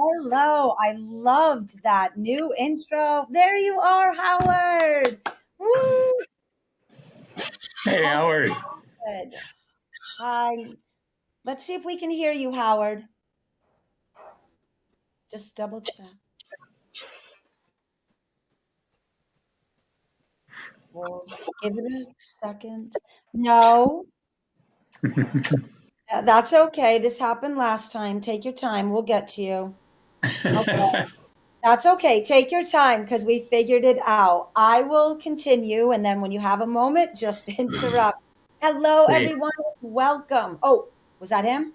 Hello. I loved that new intro. There you are, Howard. Woo! Hey, Oh, Howard. good. Hi. Let's see if we can hear you, Howard. Just double check. We'll give it a second. No, that's okay. This happened last time. Take your time. We'll get to you. Okay. That's okay. Take your time because we figured it out. I will continue, and then when you have a moment, just interrupt. Hello, Great. everyone. Welcome. Oh, was that him?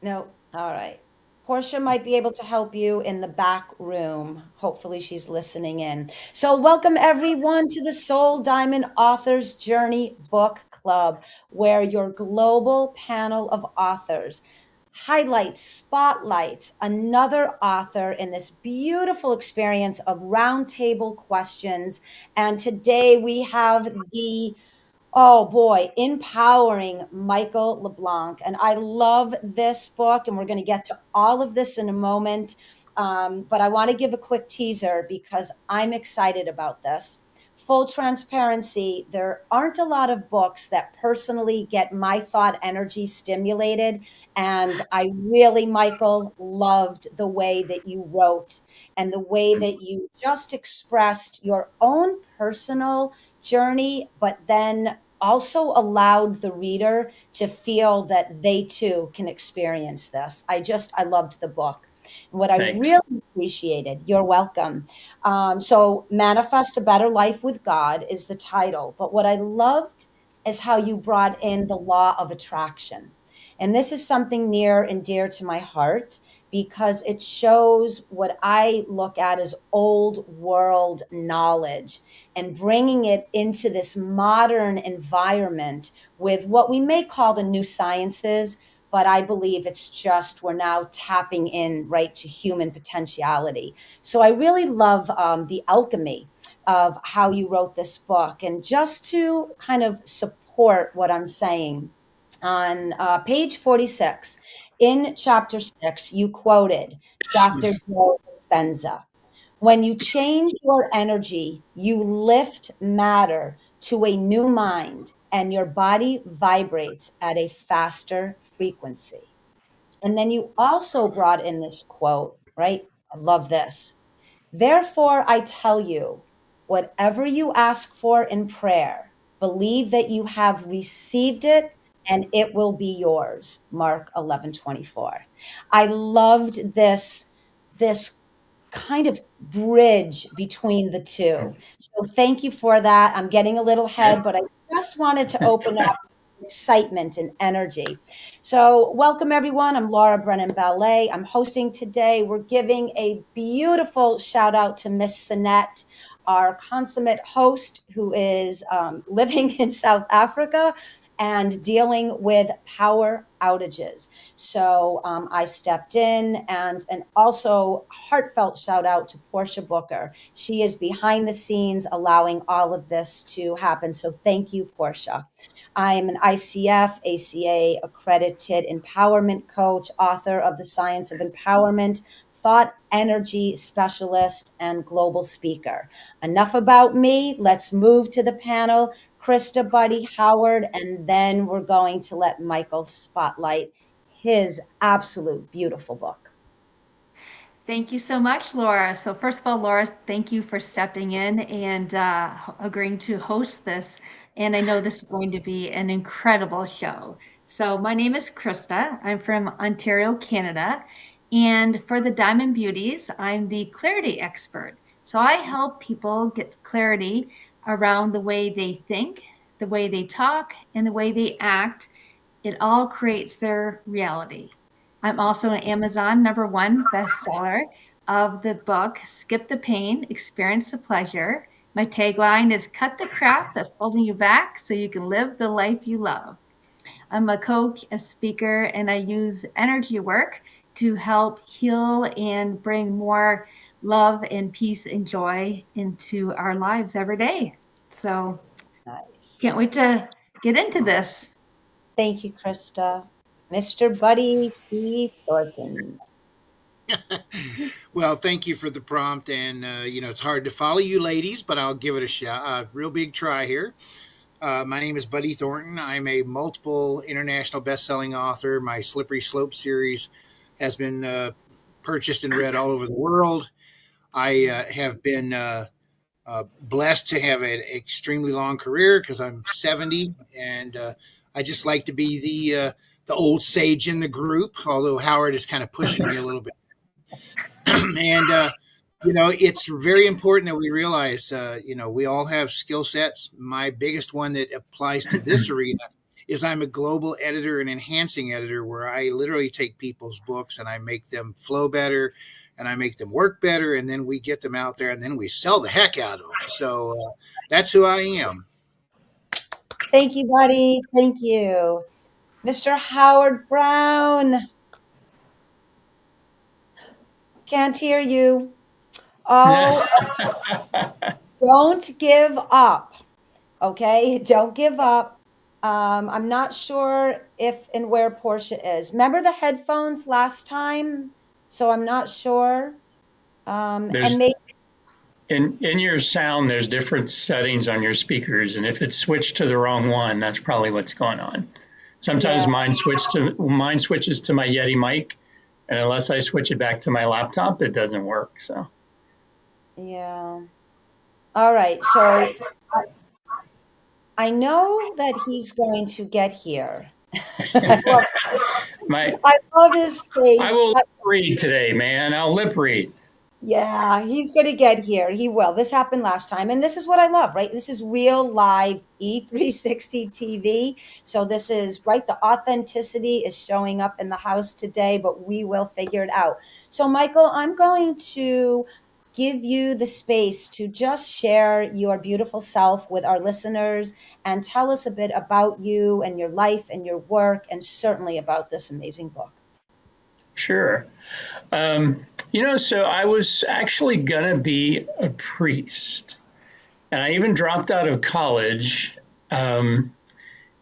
No. All right. Portia might be able to help you in the back room. Hopefully, she's listening in. So, welcome everyone to the Soul Diamond Authors Journey Book Club, where your global panel of authors highlights, spotlights another author in this beautiful experience of roundtable questions. And today we have the Oh boy, empowering Michael LeBlanc. And I love this book, and we're going to get to all of this in a moment. But I want to give a quick teaser because I'm excited about this. Full transparency, there aren't a lot of books that personally get my thought energy stimulated. And I really, Michael, loved the way that you wrote and the way that you just expressed your own personal journey, but then also allowed the reader to feel that they too can experience this. I loved the book. And what I Thanks. really appreciated, you're welcome. So, Manifest a Better Life with God is the title. But what I loved is how you brought in the law of attraction. And this is something near and dear to my heart because it shows what I look at as old world knowledge and bringing it into this modern environment with what we may call the new sciences, but I believe it's just we're now tapping in right to human potentiality. So I really love the alchemy of how you wrote this book. And just to kind of support what I'm saying, on page 46 in chapter 6, you quoted Dr. Joe Dispenza. When you change your energy, you lift matter to a new mind, and your body vibrates at a faster frequency. And then you also brought in this quote, right? I love this. Therefore, I tell you, whatever you ask for in prayer, believe that you have received it and it will be yours. Mark 11:24. I loved this kind of bridge between the two. So thank you for that. I'm getting a little ahead, but I just wanted to open up excitement and energy. So welcome everyone. I'm Laura Brennan Ballet. I'm hosting today. We're giving a beautiful shout out to Miss Sinette, our consummate host who is living in South Africa and dealing with power outages. So I stepped in, and also heartfelt shout out to Portia Booker. She is behind the scenes allowing all of this to happen. So thank you, Portia. I'm an ICF, ACA accredited empowerment coach, author of The Science of Empowerment, thought energy specialist, and global speaker. Enough about me. Let's move to the panel. Christa, Buddy, Howard, and then we're going to let Michael spotlight his absolute beautiful book. Thank you so much, Laura. So, first of all, Laura, thank you for stepping in and agreeing to host this. And I know this is going to be an incredible show. So, my name is Christa. I'm from Ontario, Canada. And for the Diamond Beauties, I'm the clarity expert. So, I help people get clarity around the way they think, the way they talk, and the way they act. It all creates their reality. I'm also an Amazon #1 bestseller of the book Skip the Pain, Experience the Pleasure. My tagline is Cut the crap that's holding you back so you can live the life you love. I'm a coach, a speaker, and I use energy work to help heal and bring more love and peace and joy into our lives every day. So, Nice. can't wait to get into this. Thank you, Krista. Mr. Buddy C. Thornton. Well, thank you for the prompt, and it's hard to follow you, ladies, but I'll give it a shot, a real big try here. My name is Buddy Thornton. I'm a multiple international best-selling author. My Slippery Slope series has been purchased and read all over the world. I have been blessed to have an extremely long career because I'm 70, and I just like to be the old sage in the group. Although Howard is kind of pushing me a little bit, and it's very important that we realize, we all have skill sets. My biggest one that applies to this arena is I'm a global editor and enhancing editor, where I literally take people's books and I make them flow better and I make them work better, and then we get them out there and then we sell the heck out of them. So that's who I am. Thank you, buddy. Thank you. Mr. Howard Brown. Can't hear you. Oh, don't give up. Okay, don't give up. I'm not sure if and where Portia is. Remember the headphones last time? So I'm not sure. And There's maybe in your sound, there's different settings on your speakers, and if it's switched to the wrong one, that's probably what's going on. Sometimes yeah, mine switches to my Yeti mic, and unless I switch it back to my laptop, it doesn't work. So yeah. All right. So I know that he's going to get here. my I love his face. I will lip read today, man. I'll lip read. Yeah, he's going to get here. He will. This happened last time. And this is what I love, right? This is real live E360 TV. So this is right. The authenticity is showing up in the house today, but we will figure it out. So, Michael, I'm going to give you the space to just share your beautiful self with our listeners and tell us a bit about you and your life and your work, and certainly about this amazing book. Sure. So I was actually going to be a priest, and I even dropped out of college. But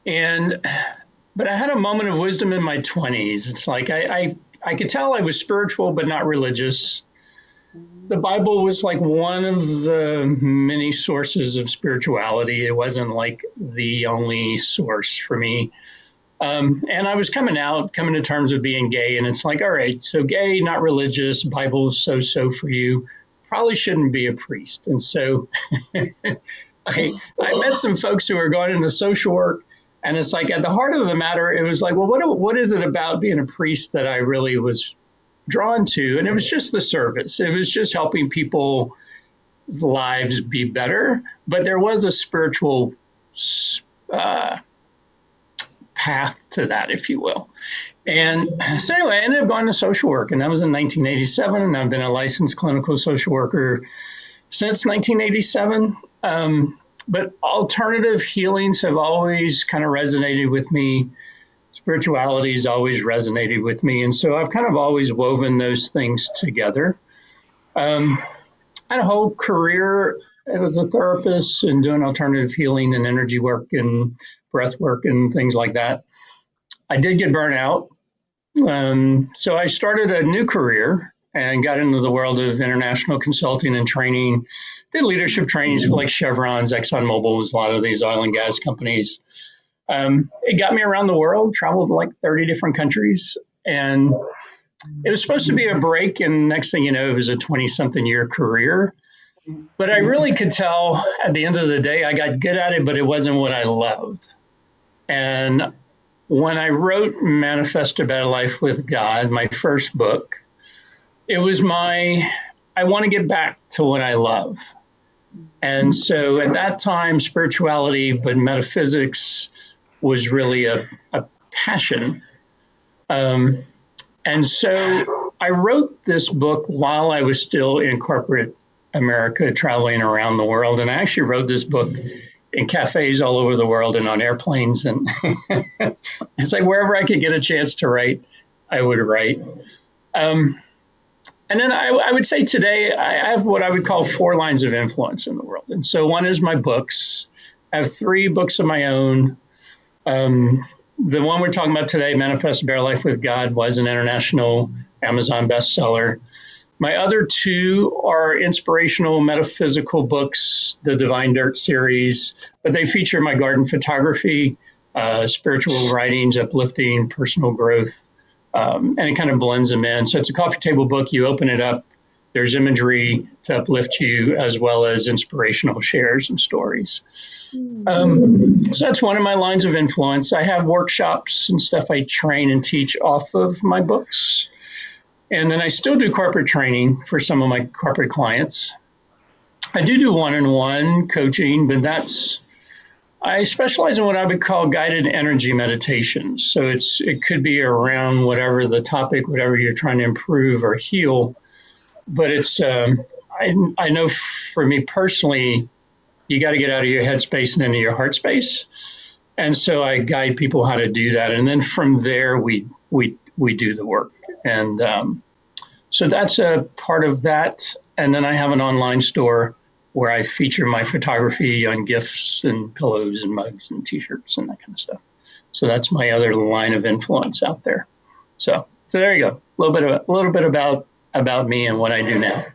I had a moment of wisdom in my 20s. It's like I could tell I was spiritual, but not religious. The Bible was like one of the many sources of spirituality. It wasn't like the only source for me. And I was coming to terms with being gay. And it's like, all right, so gay, not religious, Bible is so for you. Probably shouldn't be a priest. And so I met some folks who were going into social work. And it's like, at the heart of the matter, it was like, well, what is it about being a priest that I really was drawn to? And it was just the service. It was just helping people's lives be better. But there was a spiritual path to that, if you will. And so anyway, I ended up going to social work, and that was in 1987. And I've been a licensed clinical social worker since 1987. But alternative healings have always kind of resonated with me. Spirituality has always resonated with me. And so I've kind of always woven those things together. I had a whole career as a therapist and doing alternative healing and energy work and breath work and things like that. I did get burnt out. So I started a new career and got into the world of international consulting and training. Did leadership trainings for like Chevron's, ExxonMobil's, a lot of these oil and gas companies. It got me around the world, traveled to like 30 different countries. And it was supposed to be a break. And next thing you know, it was a 20-something year career. But I really could tell at the end of the day, I got good at it, but it wasn't what I loved. And when I wrote Manifest a Better Life with God, my first book, it was I want to get back to what I love. And so at that time, spirituality, but metaphysics was really a passion. And so I wrote this book while I was still in corporate America, traveling around the world. And I actually wrote this book in cafes all over the world and on airplanes. And it's like wherever I could get a chance to write, I would write. And then I would say today, I have what I would call 4 lines of influence in the world. And so one is my books. I have 3 books of my own. The one we're talking about today, Manifest a Better Life with God, was an international Amazon bestseller. My other two are inspirational metaphysical books, the Divine Dirt series, but they feature my garden photography, spiritual writings, uplifting, personal growth, and it kind of blends them in. So it's a coffee table book. You open it up, there's imagery to uplift you, as well as inspirational shares and stories. So that's one of my lines of influence. I have workshops and stuff I train and teach off of my books. And then I still do corporate training for some of my corporate clients. I do one-on-one coaching, but I specialize in what I would call guided energy meditations. So it could be around whatever the topic, whatever you're trying to improve or heal. But I know for me personally, you got to get out of your head space and into your heart space. And so I guide people how to do that. And then from there, we do the work. And so that's a part of that. And then I have an online store where I feature my photography on gifts and pillows and mugs and T-shirts and that kind of stuff. So that's my other line of influence out there. So there you go. A little bit about me and what I do now.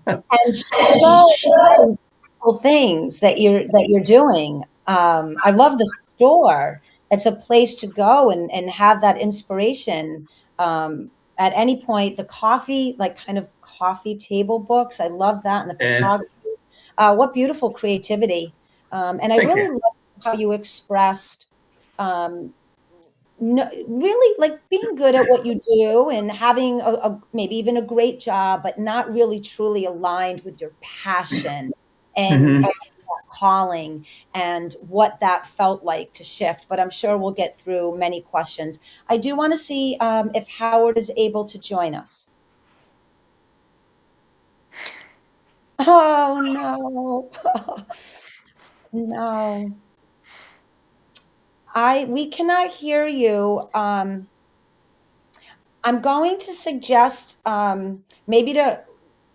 And so things that you're doing. I love the store. It's a place to go and have that inspiration. At any point, the coffee, like kind of coffee table books. I love that. And the photography. What beautiful creativity. And I really love how you expressed really like being good at what you do and having maybe even a great job, but not really truly aligned with your passion and calling and what that felt like to shift. But I'm sure we'll get through many questions. I do want to see if Howard is able to join us. Oh, no. No. We cannot hear you. I'm going to suggest maybe to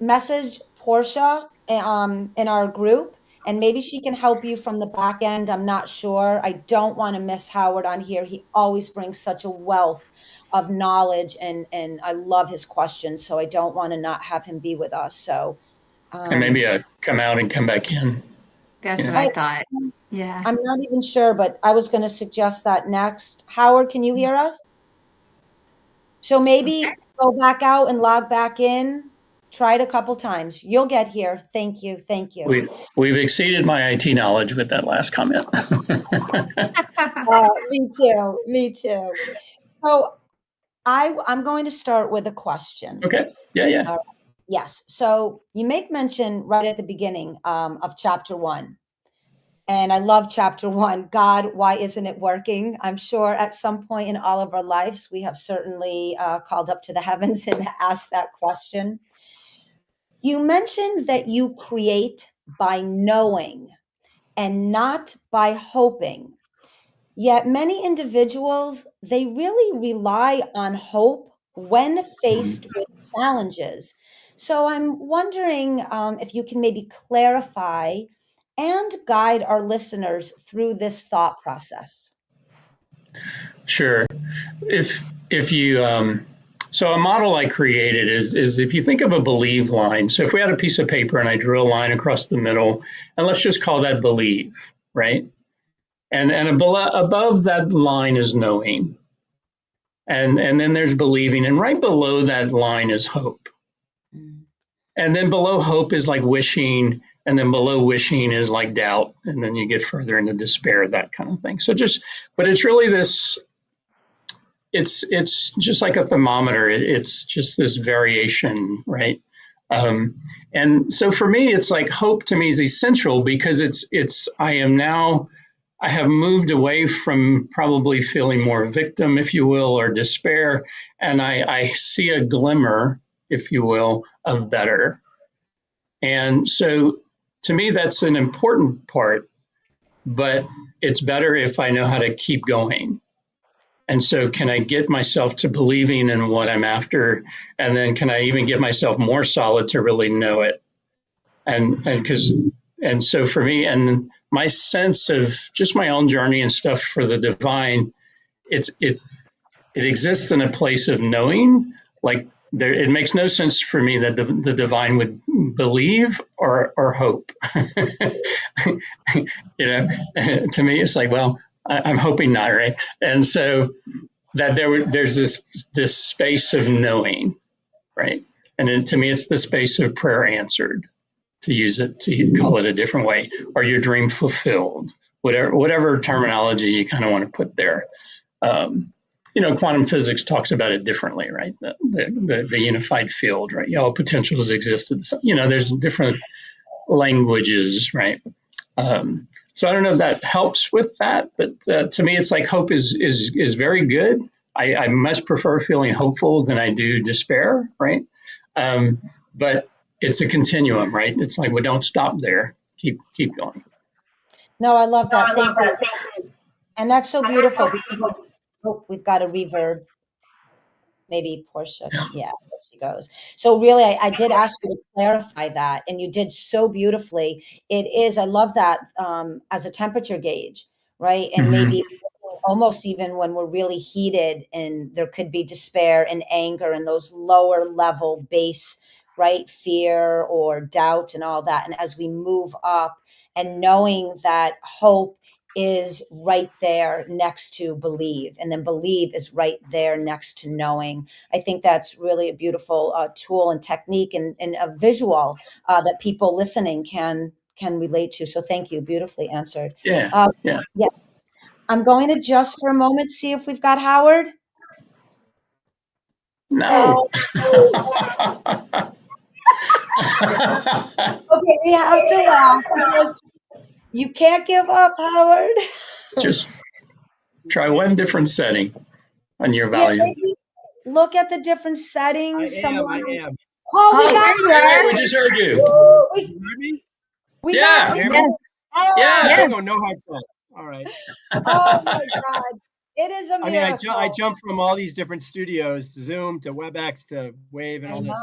message Portia in our group, and maybe she can help you from the back end. I'm not sure. I don't want to miss Howard on here. He always brings such a wealth of knowledge, and I love his questions, so I don't want to not have him be with us. So, and maybe come out and come back in. That's what I thought. Yeah. I'm not even sure, but I was going to suggest that next. Howard, can you hear us? So maybe go back out and log back in. Try it a couple times. You'll get here. Thank you. Thank you. We've exceeded my IT knowledge with that last comment. Me too. Me too. So I'm going to start with a question. Okay. Yeah. Yes. So you make mention right at the beginning of chapter 1. And I love chapter 1, God, why isn't it working? I'm sure at some point in all of our lives, we have certainly called up to the heavens and asked that question. You mentioned that you create by knowing and not by hoping. Yet many individuals, they really rely on hope when faced with challenges. So I'm wondering if you can maybe clarify and guide our listeners through this thought process. Sure. If you so a model I created is if you think of a believe line. So if we had a piece of paper and I drew a line across the middle, and let's just call that believe, right? And above that line is knowing, and then there's believing, and right below that line is hope. And then below hope is like wishing, and then below wishing is like doubt, and then you get further into despair, that kind of thing. So but it's really this. It's just like a thermometer. It's just this variation, right? And so for me, it's like hope to me is essential because I have moved away from probably feeling more victim, if you will, or despair, and I see a glimmer, if you will, of better. And so to me, that's an important part, but it's better if I know how to keep going. And so can I get myself to believing in what I'm after? And then can I even get myself more solid to really know it? And so for me, and my sense of just my own journey and stuff for the divine, it exists in a place of knowing, Like it makes no sense for me that the divine would believe or hope. To me, it's like, well, I'm hoping not, right? And so that there's this space of knowing, right? And then to me, it's the space of prayer answered, to call it a different way, or your dream fulfilled, whatever terminology you kind of want to put there. Quantum physics talks about it differently, right? The unified field, right? All potentials existed. There's different languages, right? So I don't know if that helps with that, but to me, it's like hope is very good. I much prefer feeling hopeful than I do despair, right? But it's a continuum, right? It's like, well, don't stop there. Keep going. No, I love that. Thank you. And that's so beautiful. Oh, we've got a reverb. Maybe Portia. Yeah, there she goes. So really, I did ask you to clarify that, and you did so beautifully. It is, I love that as a temperature gauge, right? And maybe almost even when we're really heated and there could be despair and anger and those lower level base, right? Fear or doubt and all that. And as we move up and knowing that hope is right there next to believe, and then believe is right there next to knowing. I think that's really a beautiful tool and technique and a visual that people listening can relate to. So thank you. Beautifully answered. Yeah. Yeah. I'm going to just for a moment see if we've got Howard. No. Okay, we have to laugh because you can't give up, Howard. Just try one different setting on your volume. Yeah, maybe look at the different settings. I am. Oh, we got there you are. We just heard you. Woo, You heard me? we Yeah. got you. Yes. Oh, Yeah. bingo, no headset. All right. Oh my God. It is a I miracle. mean, I jumped from all these different studios, Zoom to WebEx to Wave and I all this.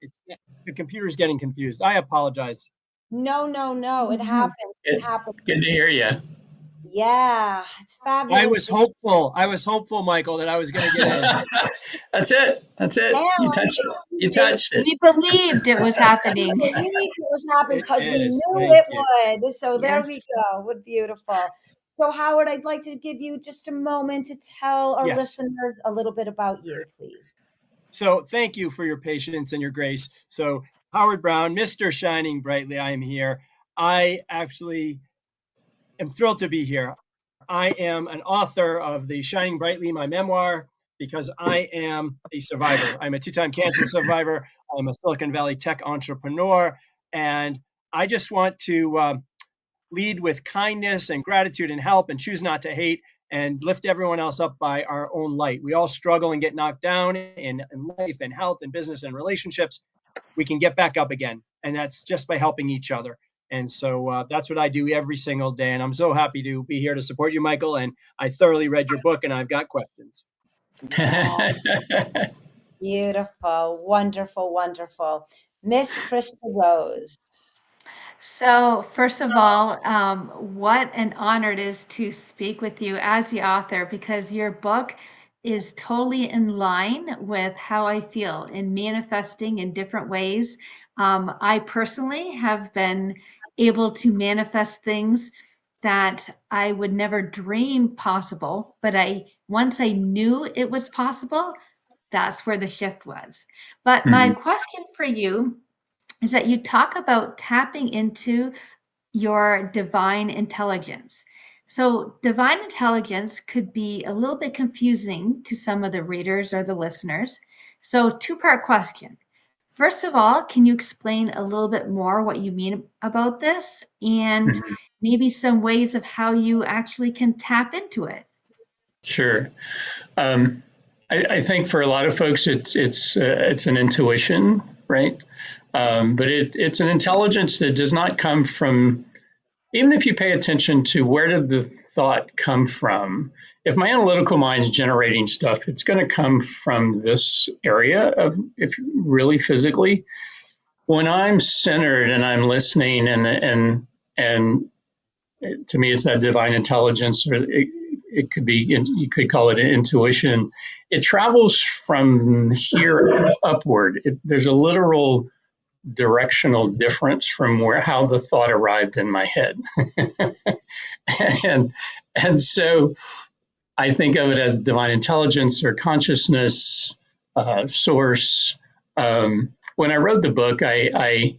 And know. the computer's getting confused. I apologize. No. It happened. It happened. Good to hear you. Yeah, it's fabulous. I was hopeful, Michael, that I was going to get in. That's it. You touched it. We believed it was happening. We believed it was happening because we is. knew Thank it you. would. So there we go. What beautiful. So Howard, I'd like to give you just a moment to tell our Yes. listeners a little bit about you, please. So thank you for your patience and your grace. So Howard Brown, Mr. Shining Brightly, I am here. I actually am thrilled to be here. I am an author of the Shining Brightly, my memoir, because I am a survivor. I'm a two-time cancer survivor. I'm a Silicon Valley tech entrepreneur. And I just want to lead with kindness and gratitude and help and choose not to hate and lift everyone else up by our own light. We all struggle and get knocked down in life and health and business and relationships. We can get back up again. And that's just by helping each other. And so that's what I do every single day. And I'm so happy to be here to support you, Michael. And I thoroughly read your book and I've got questions. Wow. Beautiful. Wonderful. Miss Christa Rose. So, first of all, what an honor it is to speak with you as the author, because your book is totally in line with how I feel in manifesting in different ways. I personally have been able to manifest things that I would never dream possible, but once I knew it was possible, that's where the shift was. But my question for you is that you talk about tapping into your divine intelligence. So, divine intelligence could be a little bit confusing to some of the readers or the listeners. So, two-part question. First of all, can you explain a little bit more what you mean about this and maybe some ways of how you actually can tap into it? Sure. I think for a lot of folks, it's an intuition, right? But it's an intelligence that does not come from, even if you pay attention to where did the thought come from. If my analytical mind is generating stuff, it's going to come from this area of, if really physically. When I'm centered and I'm listening, and to me, it's that divine intelligence, or it could be, you could call it an intuition. It travels from here upward. There's a literal directional difference from how the thought arrived in my head. and so I think of it as divine intelligence or consciousness, source. When I wrote the book, I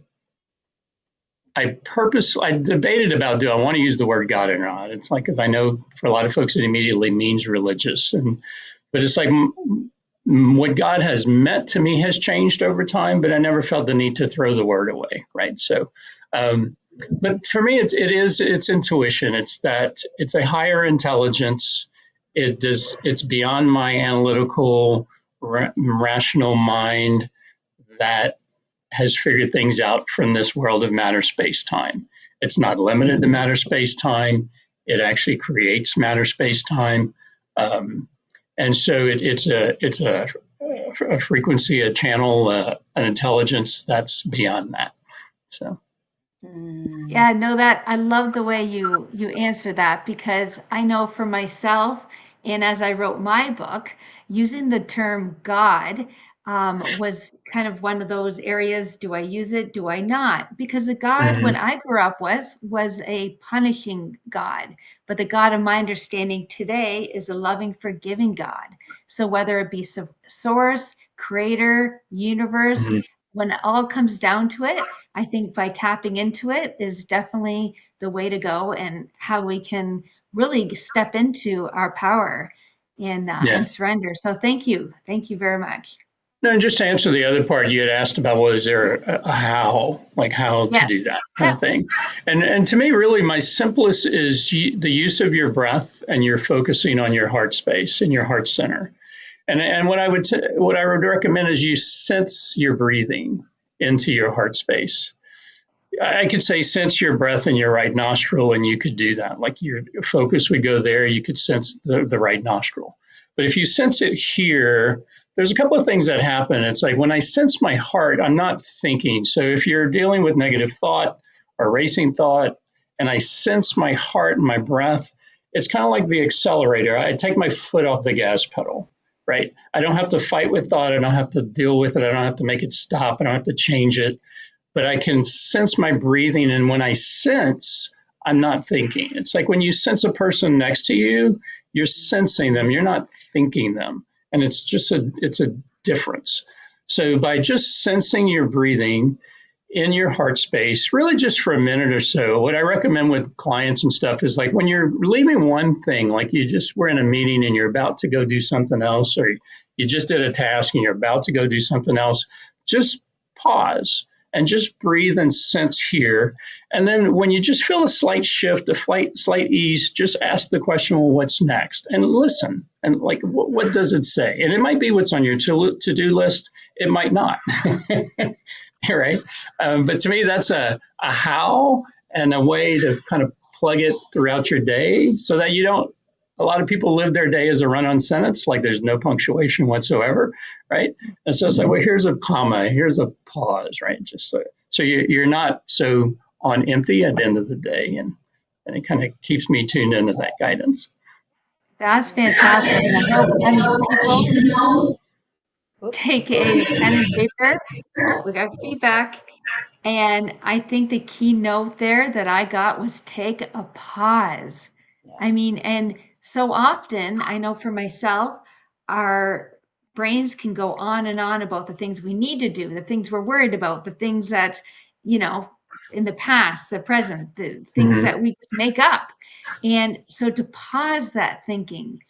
debated about, do I want to use the word God or not? It's like, because I know for a lot of folks it immediately means religious, but it's like what God has meant to me has changed over time, but I never felt the need to throw the word away, right? So, but for me, it's intuition. It's a higher intelligence. It's beyond my analytical, rational mind that has figured things out from this world of matter, space, time. It's not limited to matter, space, time. It actually creates matter, space, time. And so it's a frequency, a channel, an intelligence that's beyond that. So. Yeah, no, that I love the way you answer that, because I know for myself, and as I wrote my book, using the term God was kind of one of those areas. Do I use it? Do I not? Because the God when I grew up was a punishing God, but the God of my understanding today is a loving, forgiving God. So whether it be source, creator, universe, when it all comes down to it, I think by tapping into it is definitely the way to go, and how we can really step into our power and surrender. So thank you very much. No, and just to answer the other part you had asked about, was there a how, like how to do that kind of thing? And to me, really, my simplest is the use of your breath, and you're focusing on your heart space and your heart center. And what I would recommend is you sense your breathing into your heart space. I could say sense your breath in your right nostril, and you could do that. Like your focus would go there. You could sense the right nostril. But if you sense it here, there's a couple of things that happen. It's like when I sense my heart, I'm not thinking. So if you're dealing with negative thought or racing thought, and I sense my heart and my breath, it's kind of like the accelerator. I take my foot off the gas pedal, right? I don't have to fight with thought. I don't have to deal with it. I don't have to make it stop. I don't have to change it. But I can sense my breathing. And when I sense, I'm not thinking. It's like when you sense a person next to you, you're sensing them. You're not thinking them. And it's a difference. So by just sensing your breathing in your heart space, really just for a minute or so, what I recommend with clients and stuff is like when you're leaving one thing, like you just were in a meeting and you're about to go do something else, or you just did a task and you're about to go do something else, just pause and just breathe and sense here. And then when you just feel a slight shift, a slight ease, just ask the question, well, what's next? And listen. And like, what does it say? And it might be what's on your to-do list. It might not. Right? But to me, that's a how and a way to kind of plug it throughout your day so that you don't. A lot of people live their day as a run-on sentence, like there's no punctuation whatsoever, right? And so it's like, well, here's a comma, here's a pause, right? Just so you're not so on empty at the end of the day, and it kind of keeps me tuned into that guidance. That's fantastic. And I hope people take a pen and paper. We got feedback. And I think the key note there that I got was take a pause. I mean, and so often, I know for myself, our brains can go on and on about the things we need to do, the things we're worried about, the things that, in the past, the present, the things that we just make up. And so to pause that thinking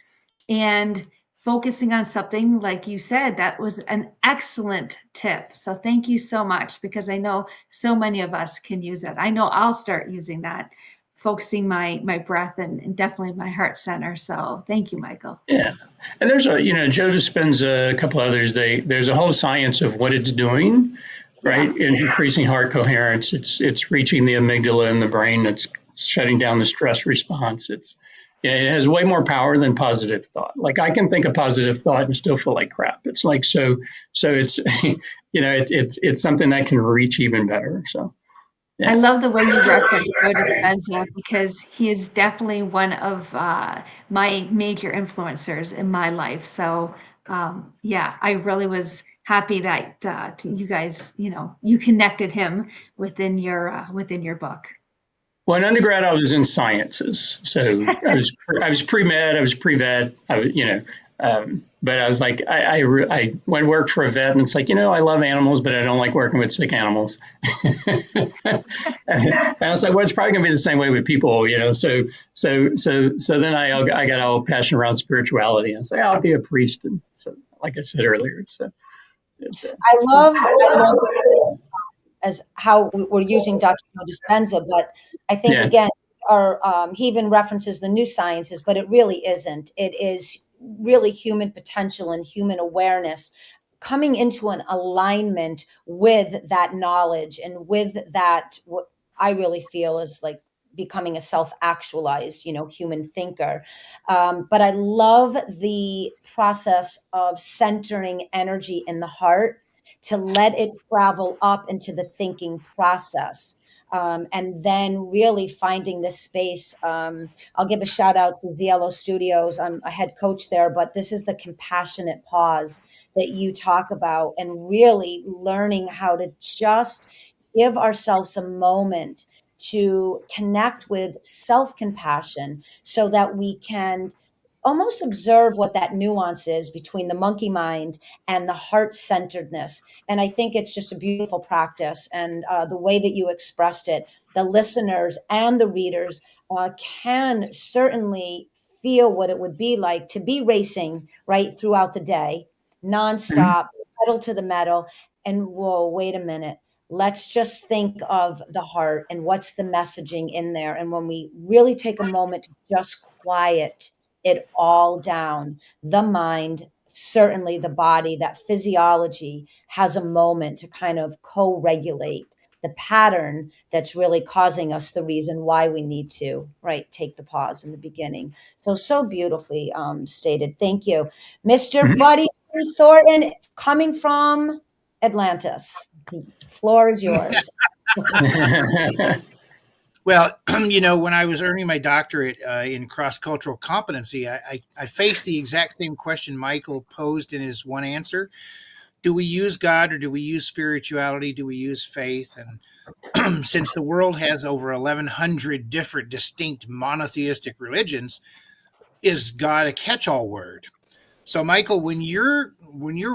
and focusing on something, like you said, that was an excellent tip. So thank you so much, because I know so many of us can use that. I know I'll start using that, focusing my breath and definitely my heart center. So thank you, Michael. Yeah. And there's Joe Dispenza, a couple others, there's a whole science of what it's doing, right? In increasing heart coherence. It's reaching the amygdala in the brain. It's shutting down the stress response. It has way more power than positive thought. Like I can think a positive thought and still feel like crap. It's like, so it's, it's something that can reach even better. So, I Yeah. love the way you reference Joe Dispenza because he is definitely one of my major influencers in my life. So yeah, I really was happy that you guys, you connected him within your book. Well, in undergrad, I was in sciences, so I was pre med, I was pre vet, but I was like I went to work for a vet, and it's like I love animals, but I don't like working with sick animals. And I was like, well, it's probably gonna be the same way with people. So then I got all passionate around spirituality, and say I'll be a priest, and so like I said earlier, so. I love as how we're using Dr. Joe Dispenza, but I think Yeah. again, he even references the new sciences, but it really isn't. It is really human potential and human awareness coming into an alignment with that knowledge and with that, what I really feel is like becoming a self-actualized, human thinker. But I love the process of centering energy in the heart to let it travel up into the thinking process. And then really finding this space. I'll give a shout out to Ziello Studios. I'm a head coach there, but this is the compassionate pause that you talk about, and really learning how to just give ourselves a moment to connect with self compassion so that we can almost observe what that nuance is between the monkey mind and the heart centeredness. And I think it's just a beautiful practice. And the way that you expressed it, the listeners and the readers can certainly feel what it would be like to be racing right throughout the day, Mhm. nonstop, pedal to the metal. And whoa, wait a minute. Let's just think of the heart and what's the messaging in there. And when we really take a moment to just quiet it all down, the mind, certainly the body, that physiology has a moment to kind of co-regulate the pattern that's really causing us the reason why we need to, right, take the pause in the beginning. So beautifully stated. Thank you. Mr. Mhm. Buddy Thornton, coming from Atlantis. The floor is yours. Well, when I was earning my doctorate in cross cultural competency, I faced the exact same question Michael posed in his one answer. Do we use God or do we use spirituality? Do we use faith? And since the world has over 1,100 different distinct monotheistic religions, is God a catch-all word? So, Michael, when you're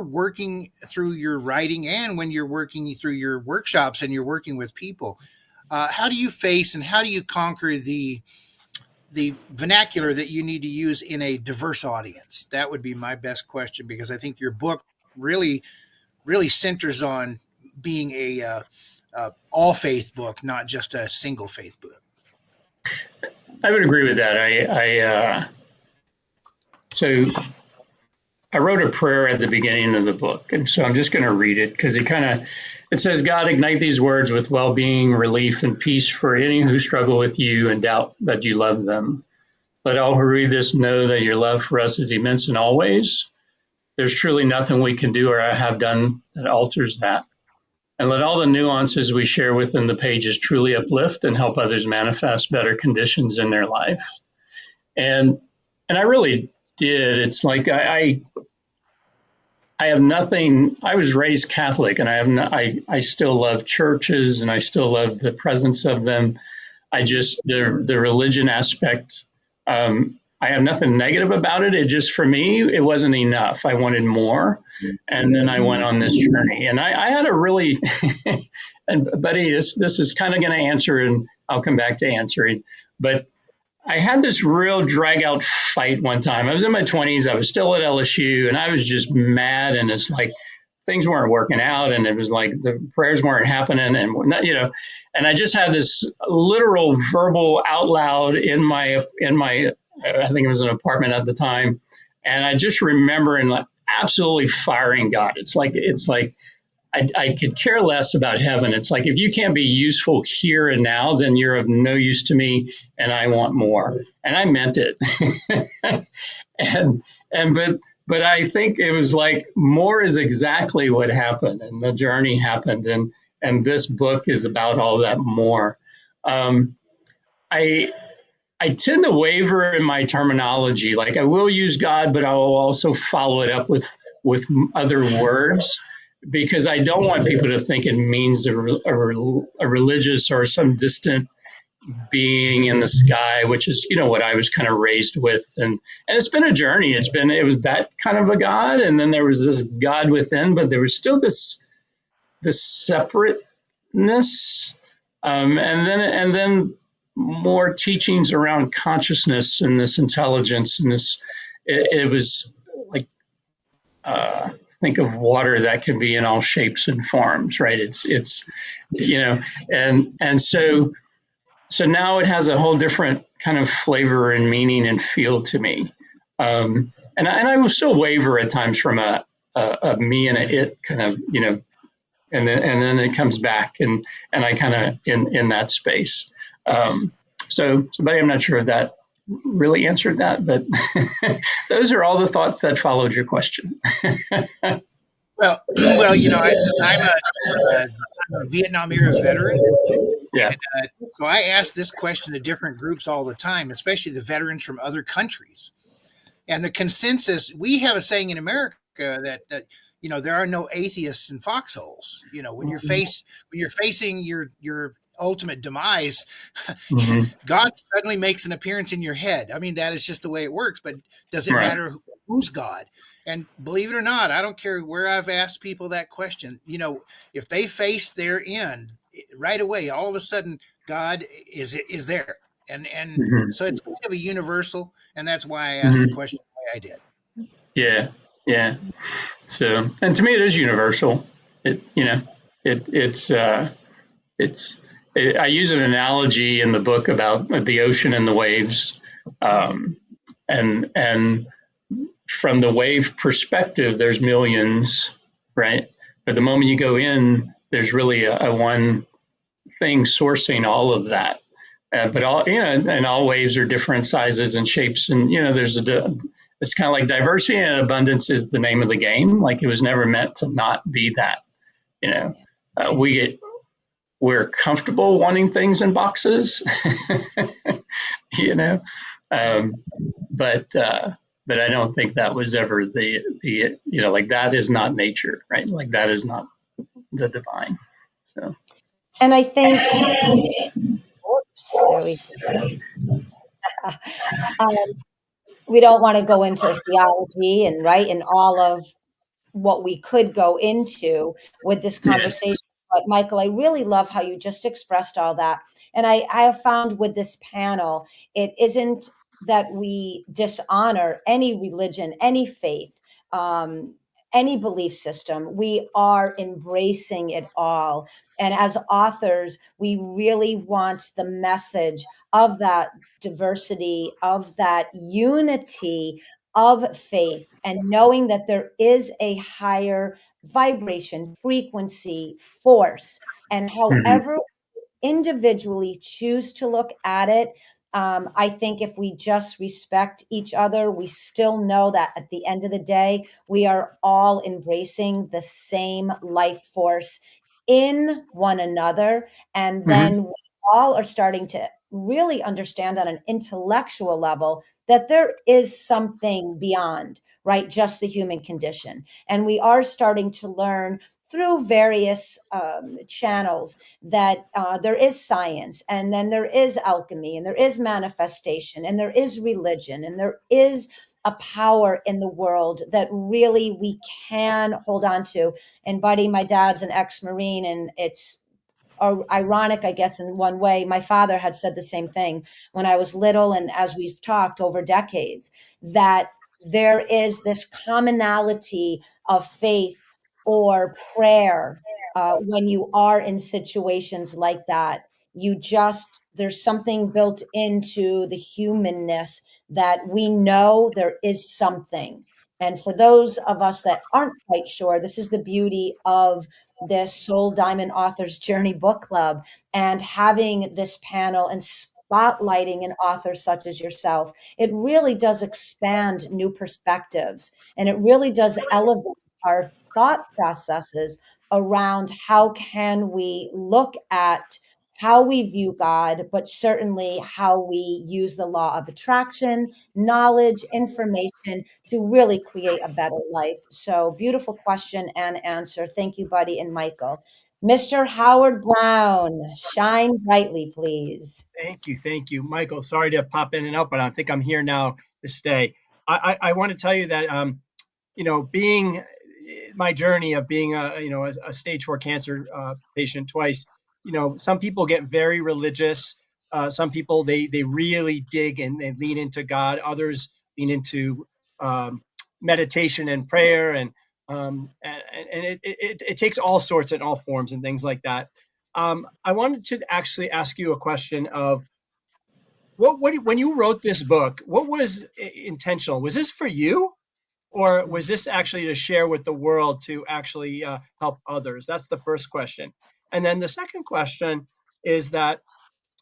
working through your writing and when you're working through your workshops and you're working with people, how do you face and how do you conquer the vernacular that you need to use in a diverse audience? That would be my best question because I think your book really centers on being a all faith book, not just a single faith book. I would agree with that. So I wrote a prayer at the beginning of the book, and so I'm just going to read it because it says, God, ignite these words with well-being, relief, and peace for any who struggle with you and doubt that you love them. Let all who read this know that your love for us is immense and always. There's truly nothing we can do or have done that alters that. And let all the nuances we share within the pages truly uplift and help others manifest better conditions in their life. And I really did. It's like I have nothing. I was raised Catholic, and I still love churches, and I still love the presence of them. I just the religion aspect. I have nothing negative about it. It just for me, it wasn't enough. I wanted more, and then I went on this journey. And I had a really, and buddy, this is kind of going to answer, and I'll come back to answering. But I had this real drag out fight one time. I was in my 20s. I was still at LSU, and I was just mad. And it's like things weren't working out, and it was like the prayers weren't happening, and and I just had this literal verbal out loud in my. I think it was an apartment at the time, and I just remember and like absolutely firing God. It's like I could care less about heaven. It's like if you can't be useful here and now, then you're of no use to me, and I want more. And I meant it. and but but I think it was like more is exactly what happened, and the journey happened, and this book is about all that more. Um, I I tend to waver in my terminology. Like I will use God, but I will also follow it up with other words because I don't want people to think it means a religious or some distant being in the sky, which is what I was kind of raised with, and it's been a journey. It was that kind of a God, and then there was this God within, but there was still this separateness, and then more teachings around consciousness and this intelligence and this. It was like think of water that can be in all shapes and forms, right? It's and so now it has a whole different kind of flavor and meaning and feel to me. And I will still waver at times from a me and a it kind of, and then it comes back and I kind of in that space. But I'm not sure if that really answered that, but those are all the thoughts that followed your question. Well, I'm a Vietnam era veteran. Yeah. So I ask this question to different groups all the time, especially the veterans from other countries. And the consensus, we have a saying in America that there are no atheists in foxholes. When you're facing your ultimate demise, Mm-hmm. God suddenly makes an appearance in your head. I mean, that is just the way it works. But does it Right. matter who's God? And believe it or not, I don't care where I've asked people that question. If they face their end right away, all of a sudden God is there, and Mm-hmm. so it's kind of a universal, and that's why I asked the question the way I did. Yeah. So, and to me, it is universal. I use an analogy in the book about the ocean and the waves, and from the wave perspective, there's millions, right? But the moment you go in, there's really a one thing sourcing all of that. But and all waves are different sizes and shapes, and it's kind of like diversity and abundance is the name of the game. Like it was never meant to not be that. We're comfortable wanting things in boxes, you know, um, but I don't think that was ever the like that is not nature, right? Like that is not the divine. So. And I think, oops, there we um, we don't want to go into theology and right and all of what we could go into with this Yeah. conversation. But Michael, I really love how you just expressed all that. And I have found with this panel, it isn't that we dishonor any religion, any faith, um, any belief system. We are embracing it all. And as authors, we really want the message of that diversity, of that unity of faith, and knowing that there is a higher vibration, frequency, force, and Mm-hmm. however individually choose to look at it. I think if we just respect each other, we still know that at the end of the day, we are all embracing the same life force in one another. And Mm-hmm. then we all are starting to really understand on an intellectual level that there is something beyond, right? Just the human condition. And we are starting to learn through various channels that there is science, and then there is alchemy, and there is manifestation, and there is religion, and there is a power in the world that really we can hold on to. And Buddy, my dad's an ex-Marine, and it's ironic, I guess, in one way. My father had said the same thing when I was little, and as we've talked over decades, that there is this commonality of faith or prayer when you are in situations like that. There's something built into the humanness that we know there is something. And for those of us that aren't quite sure, this is the beauty of this Soul Diamond Authors Journey Book Club and having this panel and spotlighting an author such as yourself, it really does expand new perspectives, and it really does elevate our thought processes around how can we look at how we view God, but certainly how we use the law of attraction, knowledge, information to really create a better life. So beautiful question and answer. Thank you, Buddy and Michael. Mr. Howard Brown, shine brightly, please. Thank you, Michael. Sorry to pop in and out, but I think I'm here now to stay. I want to tell you that being my journey of being a stage 4 cancer patient twice. Some people get very religious. Some people they really dig and they lean into God. Others lean into meditation and prayer, and it takes all sorts and all forms and things like that. I wanted to actually ask you a question of what when you wrote this book, what was intentional? Was this for you? Or was this actually to share with the world to actually help others? That's the first question. And then the second question is that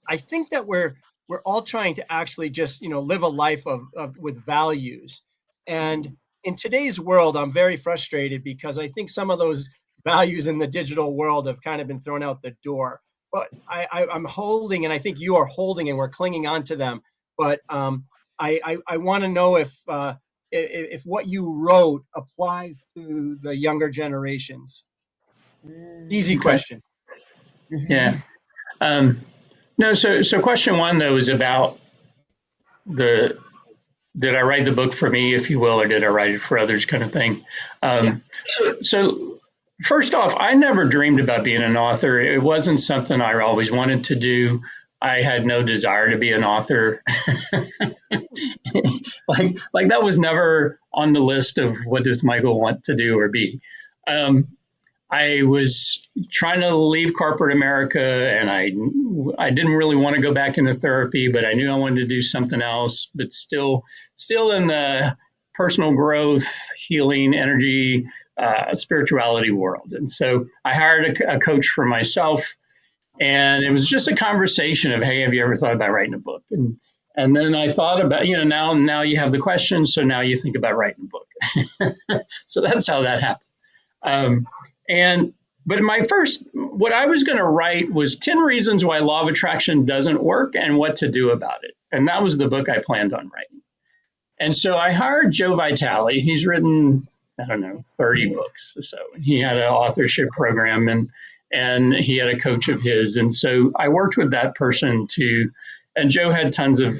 I think that we're all trying to actually just live a life of with values. And in today's world, I'm very frustrated because I think some of those values in the digital world have kind of been thrown out the door. But I'm holding, and I think you are holding, and we're clinging on to them. But I want to know if what you wrote applies to the younger generations. Easy question. Yeah. No, so question one, though, is about did I write the book for me, if you will, or did I write it for others kind of thing? So first off, I never dreamed about being an author. It wasn't something I always wanted to do. I had no desire to be an author. like that was never on the list of what does Michael want to do or be. I was trying to leave corporate America, and I didn't really want to go back into therapy, but I knew I wanted to do something else, but still in the personal growth, healing, energy, spirituality world. And so I hired a coach for myself, and it was just a conversation of, hey, have you ever thought about writing a book? And then I thought about, now you have the question, so now you think about writing a book. So that's how that happened. But what I was going to write was 10 reasons why law of attraction doesn't work and what to do about it. And that was the book I planned on writing. And so I hired Joe Vitale. He's written, 30 books or so. He had an authorship program and he had a coach of his. And so I worked with that person and Joe had tons of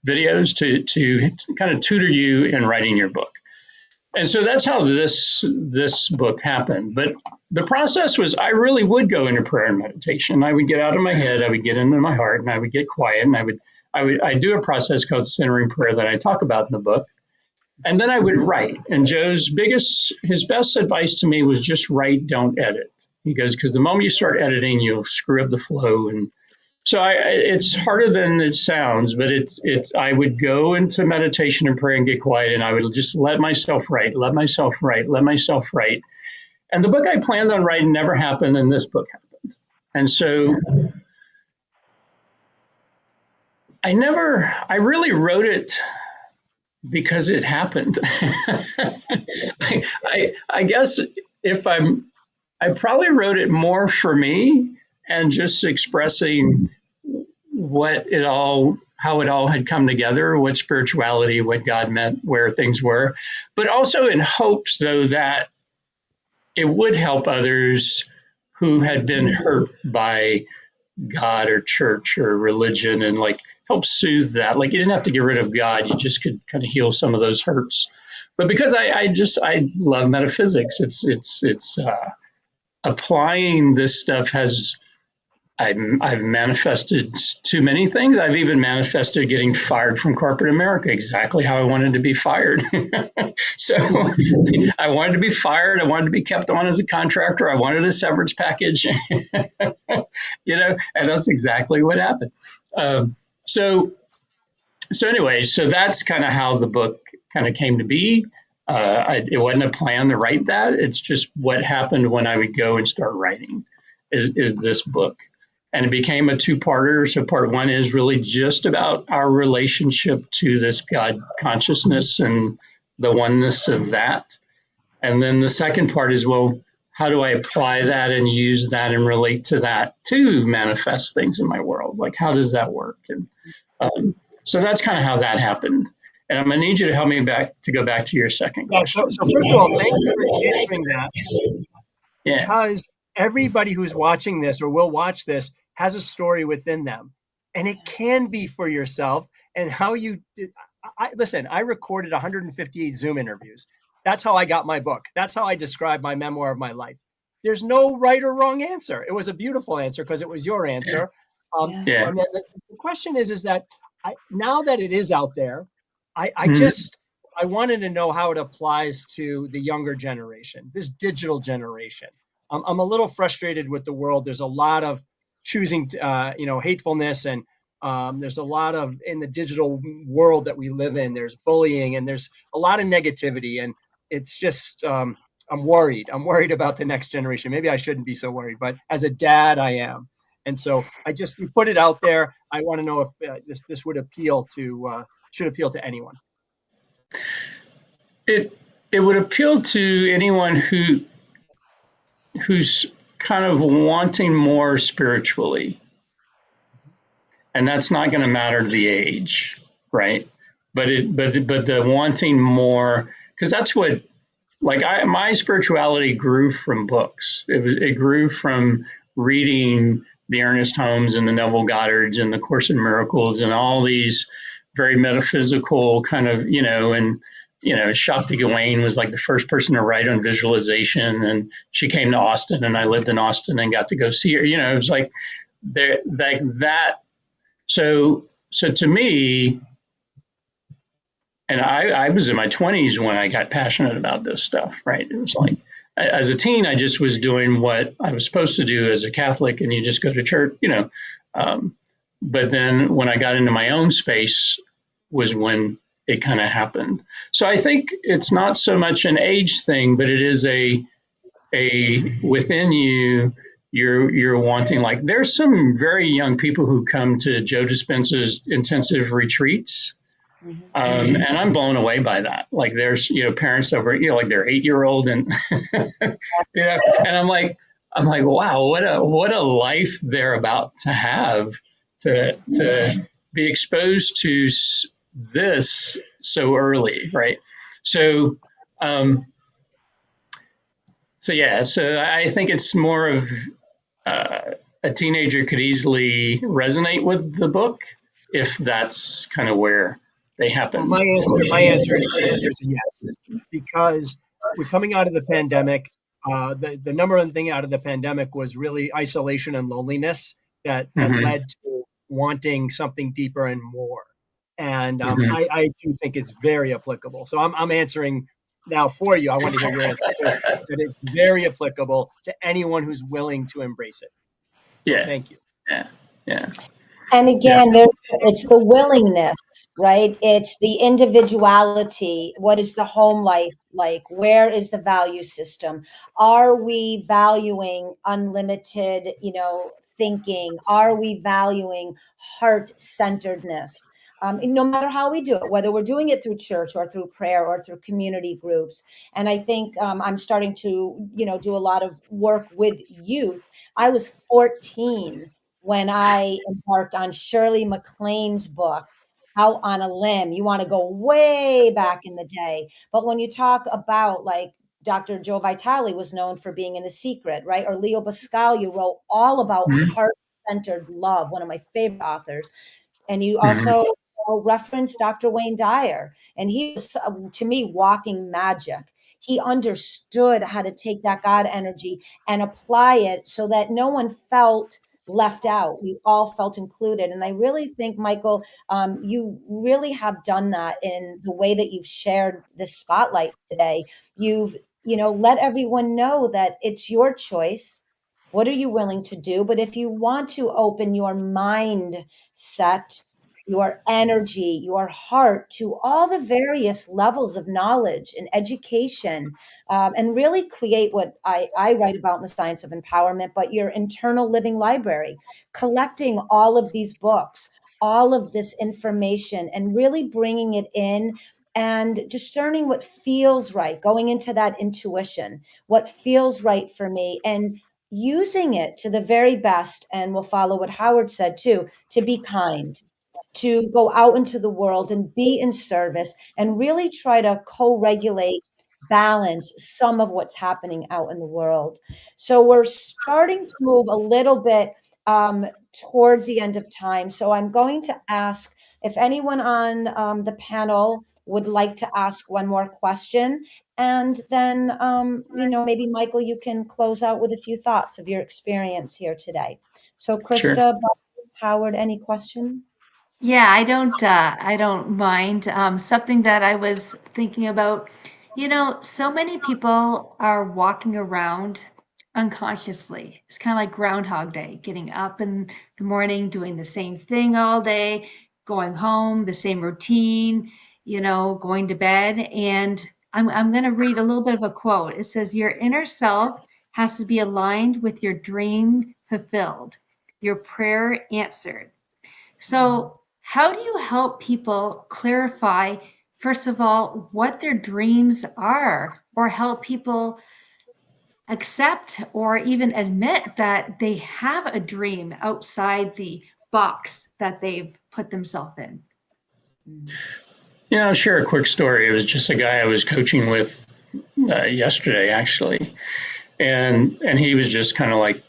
videos to kind of tutor you in writing your book. And so that's how this book happened. But the process was I really would go into prayer and meditation. I would get out of my head, I would get into my heart, and I would get quiet, and I do a process called centering prayer that I talk about in the book. And then I would write. And Joe's his best advice to me was just write, don't edit. He goes, because the moment you start editing, you'll screw up the flow. And so it's harder than it sounds, but I would go into meditation and prayer and get quiet, and I would just let myself write. And the book I planned on writing never happened, and this book happened. And so I really wrote it because it happened. I guess I probably wrote it more for me and just expressing how it all had come together, what spirituality, what God meant, where things were, but also in hopes, though, that it would help others who had been hurt by God or church or religion, and help soothe that. You didn't have to get rid of God, you just could kind of heal some of those hurts. But because I love metaphysics, it's applying this stuff I've manifested too many things. I've even manifested getting fired from corporate America, exactly how I wanted to be fired. So I wanted to be fired. I wanted to be kept on as a contractor. I wanted a severance package, and that's exactly what happened. So anyway, so that's kind of how the book kind of came to be. It wasn't a plan to write that. It's just what happened when I would go and start writing is this book. and it became a two-parter. So part one is really just about our relationship to this God consciousness and the oneness of that. And then the second part is, well, how do I apply that and use that and relate to that to manifest things in my world? Like, how does that work? And so that's kind of how that happened. And I'm going to need you to help me go back to your second question. So first of all, thank you for answering that. Yeah. Because everybody who's watching this or will watch this has a story within them. And it can be for yourself. And how you listen, I recorded 158 Zoom interviews. That's how I got my book. That's how I describe my memoir of my life. There's no right or wrong answer. It was a beautiful answer because it was your answer. Yeah. And then the question is that now that it is out there, I wanted to know how it applies to the younger generation, this digital generation. I'm a little frustrated with the world. There's a lot of choosing, hatefulness, and there's a lot of, in the digital world that we live in, there's bullying and there's a lot of negativity. And it's just, I'm worried. I'm worried about the next generation. Maybe I shouldn't be so worried, but as a dad, I am. And so you put it out there. I want to know if this would should appeal to anyone. It would appeal to anyone who's kind of wanting more spiritually, and that's not going to matter the age, right? But the wanting more, because that's what, like, my spirituality grew from books. It grew from reading the Ernest Holmes and the Neville Goddards and the Course in Miracles and all these very metaphysical kind of, and Shakti Gawain was like the first person to write on visualization, and she came to Austin, and I lived in Austin and got to go see her. It was like that. So to me, and I was in my 20s when I got passionate about this stuff, right? It was like, as a teen, I just was doing what I was supposed to do as a Catholic, and you just go to church, but then when I got into my own space was when it kind of happened. So I think it's not so much an age thing, but it is a within you, you're wanting, like, there's some very young people who come to Joe Dispenza's intensive retreats. And I'm blown away by that. Like, there's, parents over, like their 8-year-old and, and I'm like, wow, what a life they're about to have, to be exposed to this so early. Right. So I think it's more of, a teenager could easily resonate with the book if that's kind of where they happen. Well, my answer is yes, because we're coming out of the pandemic. The number one thing out of the pandemic was really isolation and loneliness that led to wanting something deeper and more. And I do think it's very applicable. So I'm answering now for you. I want to hear your answer first. That it's very applicable to anyone who's willing to embrace it. So thank you. Yeah. And again, it's the willingness, right? It's the individuality. What is the home life like? Where is the value system? Are we valuing unlimited, thinking? Are we valuing heart-centeredness? No matter how we do it, whether we're doing it through church or through prayer or through community groups. And I think I'm starting to, do a lot of work with youth. I was 14 when I embarked on Shirley MacLaine's book, Out on a Limb. You want to go way back in the day. But when you talk about, like, Dr. Joe Vitale was known for being in The Secret, right? Or Leo Buscaglia wrote all about heart-centered love, one of my favorite authors. And you also referenced Dr. Wayne Dyer, and he was, to me, walking magic. He understood how to take that God energy and apply it so that no one felt left out. We all felt included. And I really think, Michael, you really have done that in the way that you've shared this spotlight today. You've, let everyone know that it's your choice. What are you willing to do? But if you want to open your mindset, your energy, your heart to all the various levels of knowledge and education, and really create what I write about in the Science of Empowerment, but your internal living library, collecting all of these books, all of this information, and really bringing it in and discerning what feels right, going into that intuition, what feels right for me, and using it to the very best. And we'll follow what Howard said too, to be kind, to go out into the world and be in service and really try to co-regulate, balance some of what's happening out in the world. So we're starting to move a little bit towards the end of time. So I'm going to ask if anyone on the panel would like to ask one more question. And then, maybe Michael, you can close out with a few thoughts of your experience here today. So Sure. Christa, Howard, any question? Yeah, I don't mind. Something that I was thinking about, so many people are walking around unconsciously. It's kind of like Groundhog Day, getting up in the morning, doing the same thing all day, going home, the same routine, going to bed. And I'm going to read a little bit of a quote. It says, "Your inner self has to be aligned with your dream fulfilled, your prayer answered." So, how do you help people clarify, first of all, what their dreams are, or help people accept or even admit that they have a dream outside the box that they've put themselves in? I'll share a quick story. It was just a guy I was coaching with yesterday, actually, and he was just kind of like,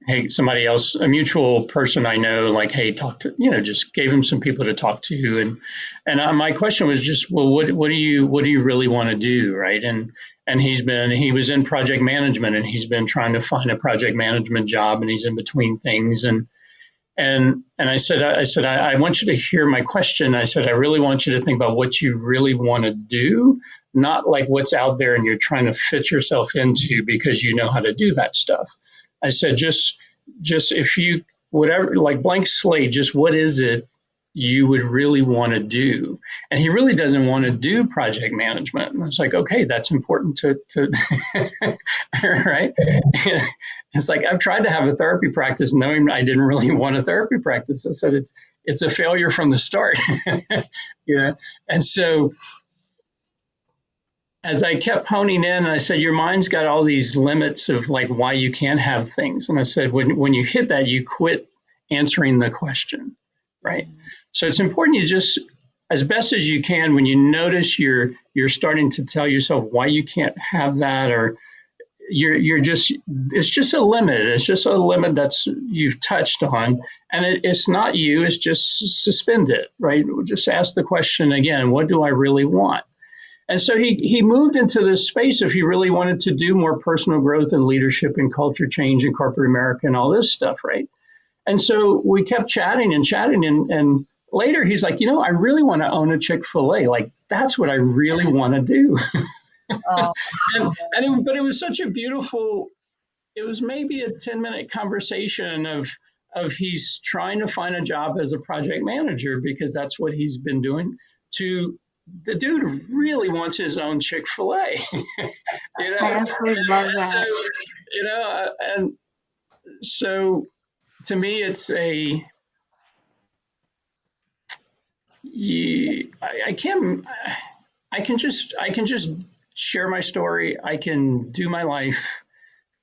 hey, somebody else, a mutual person I know, like, hey, talk to, just gave him some people to talk to, and my question was just, well, what do you really want to do, right? And he was in project management, and he's been trying to find a project management job, and he's in between things, and I said, I want you to hear my question. I said, I really want you to think about what you really want to do, not like what's out there and you're trying to fit yourself into because you know how to do that stuff. I said, just if you, whatever, like blank slate, just what is it you would really want to do? And he really doesn't want to do project management. And I was like, okay, that's important to right? It's like, I've tried to have a therapy practice knowing I didn't really want a therapy practice. I said, it's a failure from the start. And so as I kept honing in, I said, your mind's got all these limits of like why you can't have things. And I said, when you hit that, you quit answering the question, right? So it's important you just, as best as you can, when you notice you're starting to tell yourself why you can't have that, or it's just a limit. It's just a limit that's you've touched on, and it's not you. It's just suspend it, right? Just ask the question again. What do I really want? And so he moved into this space if he really wanted to do more personal growth and leadership and culture change in corporate America and all this stuff, right? And so we kept chatting, and later he's like, I really want to own a Chick-fil-A. Like, that's what I really want to do. Oh. But it was such a beautiful, it was maybe a 10-minute conversation of he's trying to find a job as a project manager because that's what he's been doing, to the dude really wants his own Chick-fil-A. I absolutely love that. So, and so to me, it's I can just share my story. I can do my life,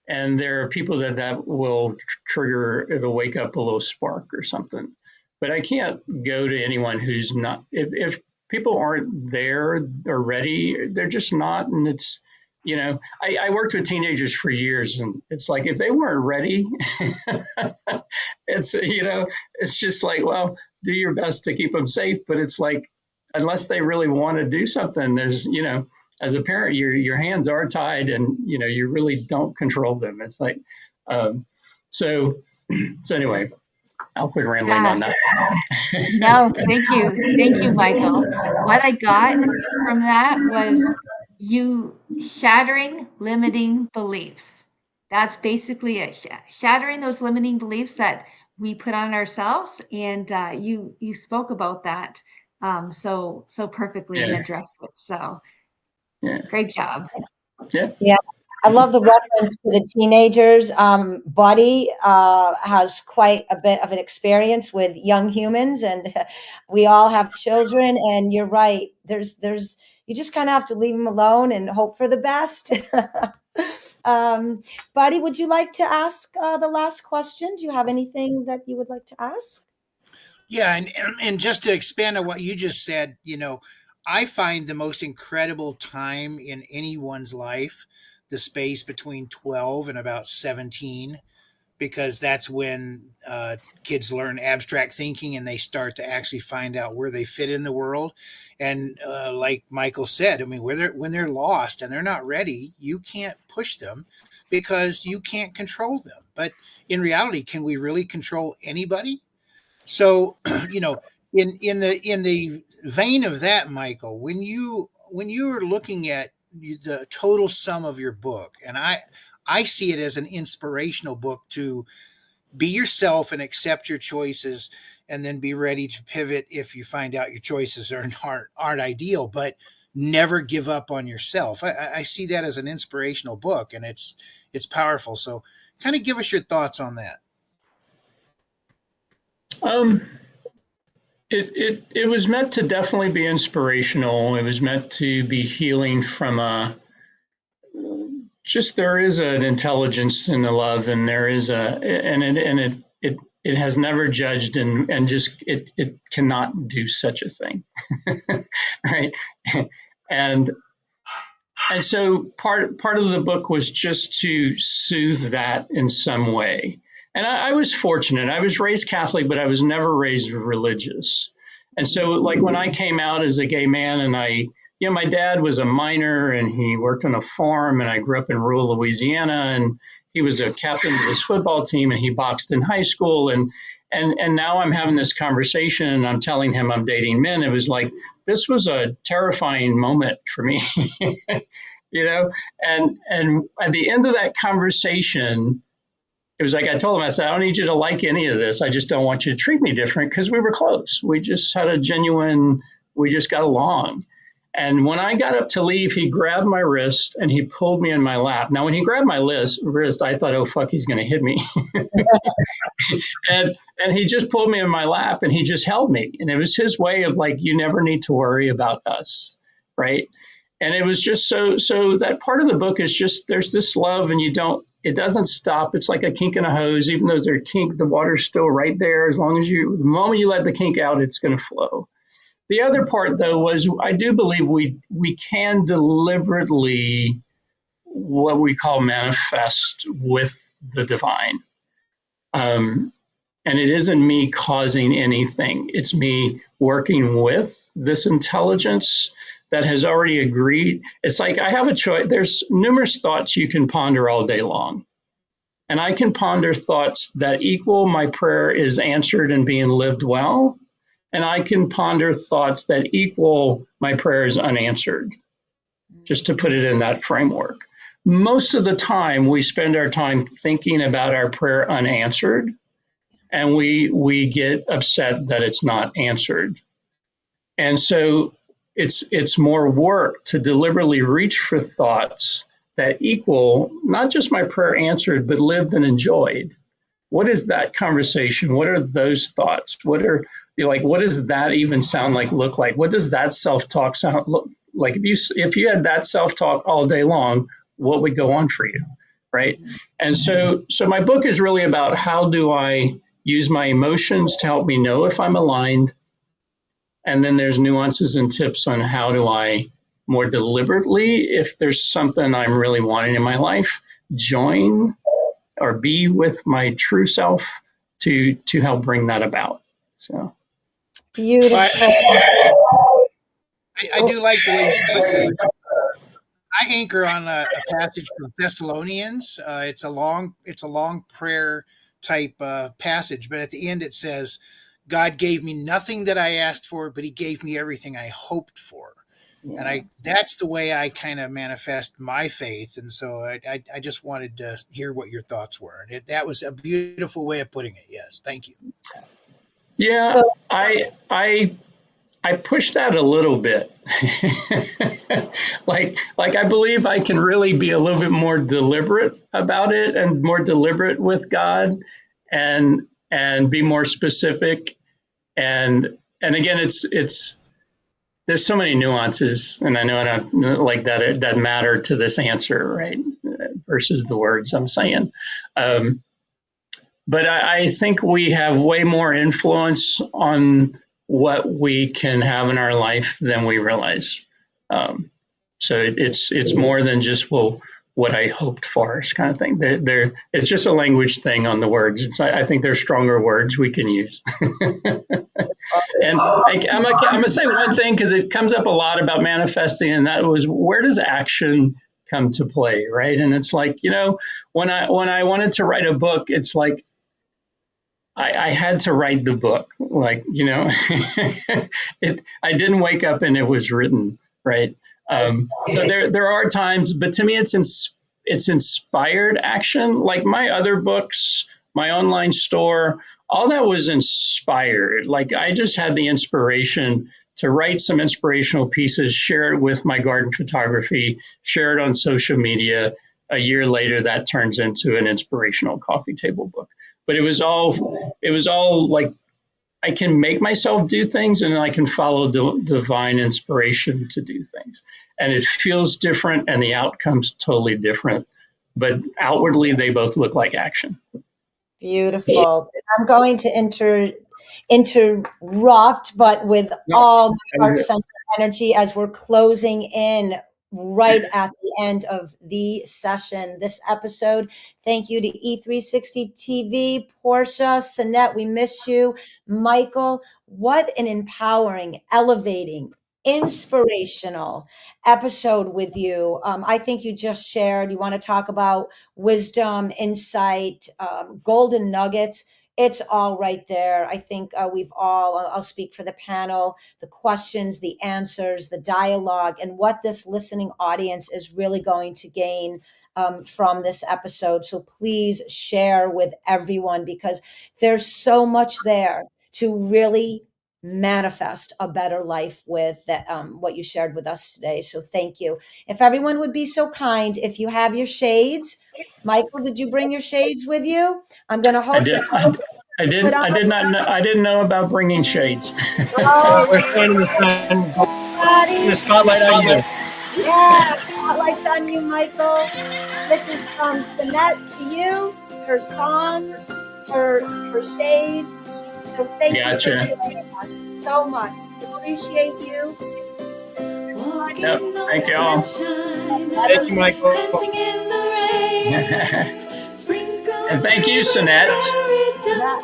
and there are people that will trigger, it'll wake up a little spark or something. But I can't go to anyone who's not. If people aren't there or ready, they're just not. And it's, I worked with teenagers for years, and it's like if they weren't ready, it's just like, well, do your best to keep them safe. But it's like, unless they really want to do something, there's, as a parent, your hands are tied, and you really don't control them. It's like, so anyway, I'll quit rambling on that. No, thank you, Michael. What I got from that was you shattering limiting beliefs. That's basically it. Shattering those limiting beliefs that we put on ourselves. And you spoke about that so perfectly and addressed it. So great job. Yeah. I love the reference to the teenagers. Buddy has quite a bit of an experience with young humans, and we all have children. And you're right. You just kind of have to leave them alone and hope for the best. Buddy, would you like to ask the last question? Do you have anything that you would like to ask? Yeah, and just to expand on what you just said, I find the most incredible time in anyone's life the space between 12 and about 17, because that's when kids learn abstract thinking and they start to actually find out where they fit in the world. And like Michael said, I mean, when they're lost and they're not ready, you can't push them because you can't control them. But in reality, can we really control anybody? So, in the vein of that, Michael, when you are looking at the total sum of your book, and I see it as an inspirational book to be yourself and accept your choices, and then be ready to pivot if you find out your choices aren't ideal, but never give up on yourself. I see that as an inspirational book, and it's powerful. So, kind of give us your thoughts on that. Um, it was meant to definitely be inspirational. It was meant to be healing from just there is an intelligence in the love, and there is it has never judged, and just it cannot do such a thing. Right. and so part of the book was just to soothe that in some way. And I was fortunate. I was raised Catholic, but I was never raised religious. And so, like, when I came out as a gay man, and my dad was a miner and he worked on a farm, and I grew up in rural Louisiana, and he was a captain of his football team, and he boxed in high school. And now I'm having this conversation and I'm telling him I'm dating men. It was like, this was a terrifying moment for me, and at the end of that conversation, it was like, I told him, I said, I don't need you to like any of this. I just don't want you to treat me different, because we were close. We just had we just got along. And when I got up to leave, he grabbed my wrist and he pulled me in my lap. Now, when he grabbed my wrist, I thought, oh, fuck, he's going to hit me. and he just pulled me in my lap and he just held me. And it was his way of like, you never need to worry about us. Right. And it was just so that part of the book is just, there's this love, and it doesn't stop. It's like a kink in a hose. Even though there's a kink, the water's still right there. As long as the moment you let the kink out, it's going to flow. The other part, though, was I do believe we can deliberately, what we call, manifest with the divine. And it isn't me causing anything. It's me working with this intelligence that has already agreed. It's like I have a choice. There's numerous thoughts you can ponder all day long. And I can ponder thoughts that equal my prayer is answered and being lived well. And I can ponder thoughts that equal my prayer is unanswered, just to put it in that framework. Most of the time, we spend our time thinking about our prayer unanswered, and we get upset that it's not answered. And so it's more work to deliberately reach for thoughts that equal not just my prayer answered, but lived and enjoyed. What is that conversation? What are those thoughts? What does that even sound like, look like? What does that self-talk look like? If you had that self-talk all day long, what would go on for you, right? And so my book is really about how do I use my emotions to help me know if I'm aligned. And then there's nuances and tips on how do I more deliberately, if there's something I'm really wanting in my life, join or be with my true self to help bring that about. So Beautiful. I do like the way I anchor on a passage from Thessalonians. It's a long prayer type passage, but at the end it says, "God gave me nothing that I asked for, but He gave me everything I hoped for." And that's the way I kind of manifest my faith. And so I just wanted to hear what your thoughts were. And that was a beautiful way of putting it. Yes. Thank you. Yeah, So I push that a little bit. like I believe I can really be a little bit more deliberate about it and more deliberate with God and be more specific. And again, it's there's so many nuances, and I know I don't like that matter to this answer, right? Versus the words I'm saying. But I think we have way more influence on what we can have in our life than we realize. So it's more than just what I hoped for, is kind of thing. It's just a language thing on the words. I think there's stronger words we can use. And I'm gonna say one thing, because it comes up a lot about manifesting, and that was, where does action come to play, right? And it's like, when I wanted to write a book, it's like I had to write the book, like, I didn't wake up and it was written, right? So there are times, but to me, it's inspired action. Like my other books, my online store, all that was inspired. Like I just had the inspiration to write some inspirational pieces, share it with my garden photography, share it on social media. A year later, that turns into an inspirational coffee table book. But it was all like, I can make myself do things, and I can follow divine inspiration to do things. And it feels different, and the outcome's totally different. But outwardly, they both look like action. beautiful. I'm going to interrupt, but with all my heart-centered energy, as we're closing in right at the end of the session, this episode. Thank you to E360 TV, Portia, Sinette, we miss you. Michael, what an empowering, elevating, inspirational episode with you. I think you just shared, you want to talk about wisdom, insight, golden nuggets. It's all right there. I think I'll speak for the panel, the questions, the answers, the dialogue, and what this listening audience is really going to gain from this episode. So please share with everyone, because there's so much there to really manifest a better life with that, what you shared with us today. So thank you. If everyone would be so kind, if you have your shades, Michael, did you bring your shades with you? I'm going to hope that I didn't know about bringing shades. We're shining the spotlight on you. Yeah, spotlight's on you, Michael. This is from Sinette to you, her song, her shades. So thank you for joining us so much. Appreciate you. Yep. Thank you all. Thank you, Michael. And thank you, Sinette. Yeah.